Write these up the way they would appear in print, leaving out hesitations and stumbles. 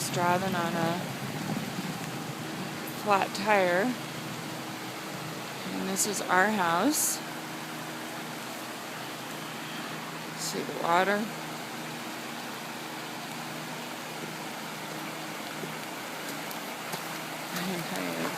almost driving on a flat tire. And this is our house. See the water. I'm tired.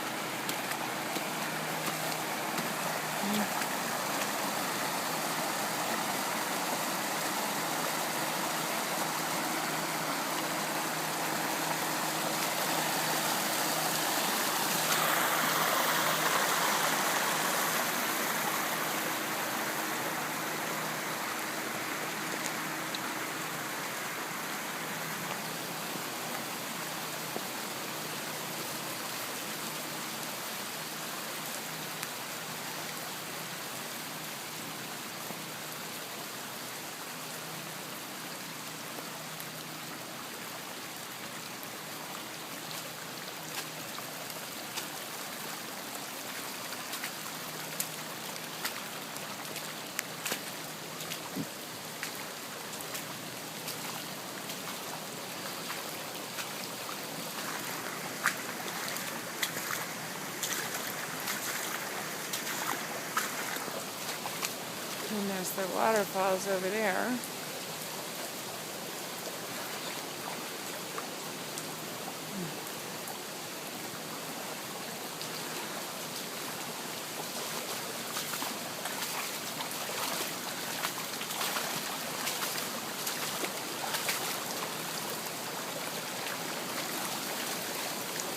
And there's the waterfalls over there.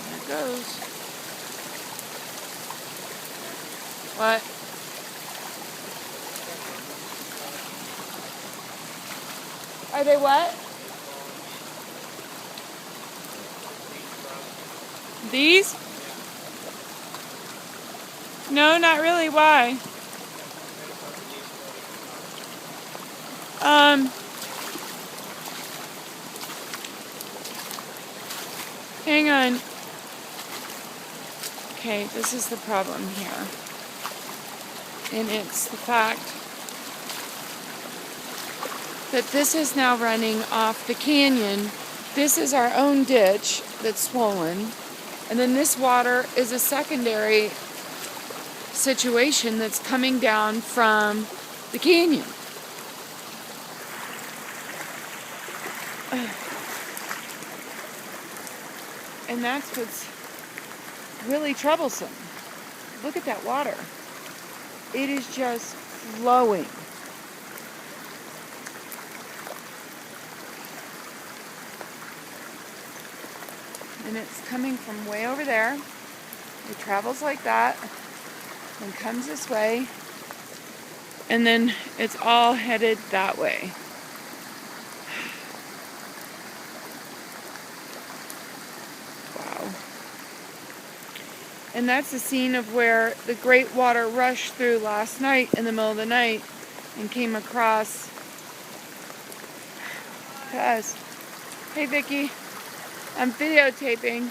There it goes. What? Are they what? These? No, not really. Why? Hang on. Okay, this is the problem here. And it's the fact that this is now running off the canyon. This is our own ditch that's swollen. And then this water is a secondary situation that's coming down from the canyon. And that's what's really troublesome. Look at that water. It is just flowing. And it's coming from way over there. It travels like that and comes this way. And then it's all headed that way. Wow. And that's the scene of where the great water rushed through last night in the middle of the night and came across us. Hey, Vicki. I'm videotaping.